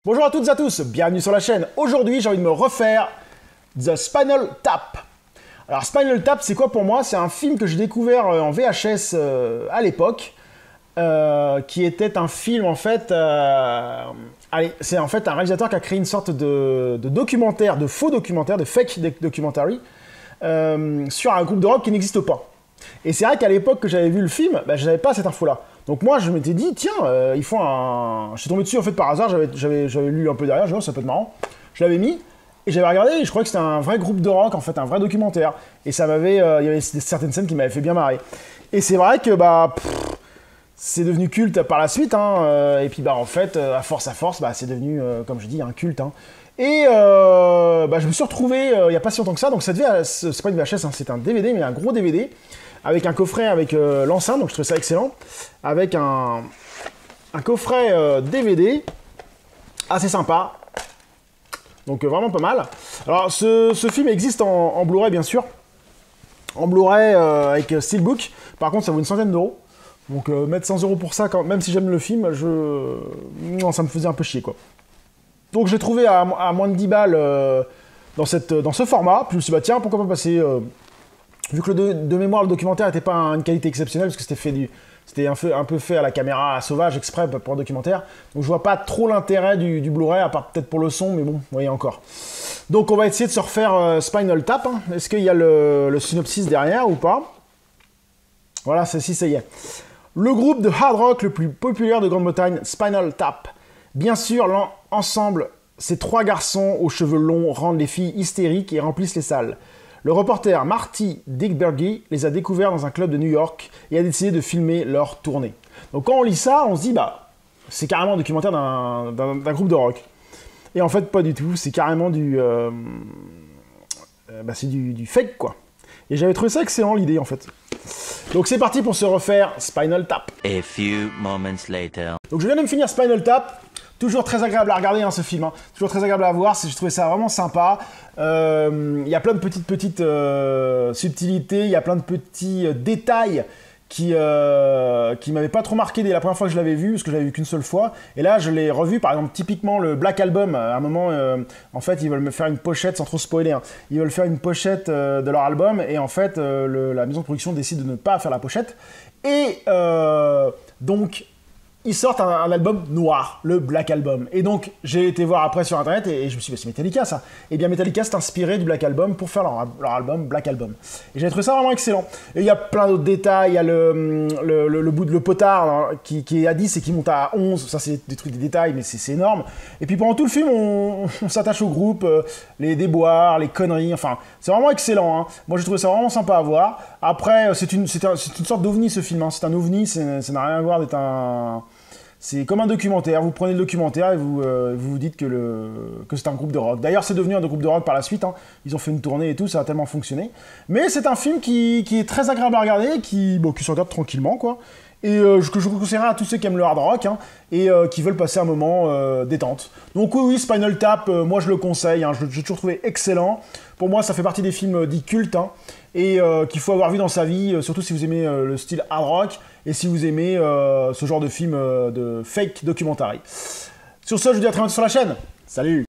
Bonjour à toutes et à tous, bienvenue sur la chaîne. Aujourd'hui, j'ai envie de me refaire The Spinal Tap. Alors, Spinal Tap, c'est quoi pour moi? C'est un film que j'ai découvert en VHS à l'époque, qui était un film, en fait... c'est en fait un réalisateur qui a créé une sorte de documentaire, de faux documentaire, de fake documentary, sur un groupe de rock qui n'existe pas. Et c'est vrai qu'à l'époque que j'avais vu le film, je n'avais pas cette info-là. Donc moi, je m'étais dit, tiens, il faut un... Je suis tombé dessus en fait par hasard, j'avais lu un peu derrière, j'ai dit, oh, ça peut être marrant. Je l'avais mis, et j'avais regardé, et je croyais que c'était un vrai groupe de rock, en fait, un vrai documentaire. Et ça m'avait... il y avait certaines scènes qui m'avaient fait bien marrer. Et c'est vrai que, c'est devenu culte par la suite, hein, et puis, en fait, à force, c'est devenu, comme je dis, un culte, hein. Et je me suis retrouvé il n'y a pas si longtemps que ça, donc ça devait, c'est pas une VHS, hein, c'est un DVD, mais un gros DVD, avec un coffret avec l'enceinte, donc je trouvais ça excellent, avec un coffret DVD assez sympa, donc vraiment pas mal. Alors ce film existe en Blu-ray bien sûr, en Blu-ray avec Steelbook, par contre ça vaut une centaine d'euros, donc mettre 100 € pour ça, même si j'aime le film, non, ça me faisait un peu chier quoi. Donc j'ai trouvé à moins de 10 balles dans ce format, puis je me suis dit, tiens, pourquoi pas passer... vu que de mémoire, le documentaire n'était pas une qualité exceptionnelle, parce que c'était un peu fait à la caméra sauvage, exprès pour un documentaire, donc je vois pas trop l'intérêt du Blu-ray, à part peut-être pour le son, mais bon, vous voyez encore. Donc on va essayer de se refaire Spinal Tap, hein. Est-ce qu'il y a le synopsis derrière ou pas? Voilà, ça y est. Le groupe de hard rock le plus populaire de Grande-Bretagne, Spinal Tap. Bien sûr, ensemble, ces trois garçons aux cheveux longs rendent les filles hystériques et remplissent les salles. Le reporter Marty Dickbergy les a découverts dans un club de New York et a décidé de filmer leur tournée. Donc quand on lit ça, on se dit, c'est carrément un documentaire d'un groupe de rock. Et en fait, pas du tout, c'est carrément du fake, quoi. Et j'avais trouvé ça excellent, l'idée, en fait. Donc c'est parti pour se refaire Spinal Tap. A few moments later. Donc je viens de me finir Spinal Tap. Toujours très agréable à regarder, hein, ce film. Hein. Toujours très agréable à voir. Je trouvais ça vraiment sympa. Il y a plein de petites subtilités. Il y a plein de petits détails qui m'avaient pas trop marqué dès la première fois que je l'avais vu, parce que je l'avais vu qu'une seule fois. Et là, je l'ai revu. Par exemple, typiquement le Black Album. À un moment, en fait, ils veulent me faire une pochette, sans trop spoiler. Hein. Ils veulent faire une pochette de leur album. Et en fait, la maison de production décide de ne pas faire la pochette. Et donc... ils sortent un album noir, le Black Album. Et donc, j'ai été voir après sur Internet et je me suis dit, c'est Metallica, ça. Et bien, Metallica s'est inspiré du Black Album pour faire leur album Black Album. Et j'ai trouvé ça vraiment excellent. Et il y a plein d'autres détails. Il y a le bout de le potard hein, qui est à 10 et qui monte à 11. Ça, c'est des détails, mais c'est énorme. Et puis, pendant tout le film, on s'attache au groupe, les déboires, les conneries. Enfin, c'est vraiment excellent. Hein. Moi, j'ai trouvé ça vraiment sympa à voir. Après, c'est une sorte d'ovni, ce film. Hein. C'est un ovni, ça n'a rien à voir d'être un... C'est comme un documentaire, vous prenez le documentaire et vous dites que c'est un groupe de rock. D'ailleurs, c'est devenu un groupe de rock par la suite, hein. Ils ont fait une tournée et tout, ça a tellement fonctionné. Mais c'est un film qui est très agréable à regarder, qui se regarde tranquillement, quoi. Et que je conseillerais à tous ceux qui aiment le hard rock, hein, et qui veulent passer un moment détente. Donc oui, Spinal Tap, moi je le conseille, hein, j'ai toujours trouvé excellent. Pour moi, ça fait partie des films dits cultes, hein, et qu'il faut avoir vu dans sa vie, surtout si vous aimez le style hard rock, et si vous aimez ce genre de film de fake documentary. Sur ce, je vous dis à très bientôt sur la chaîne. Salut!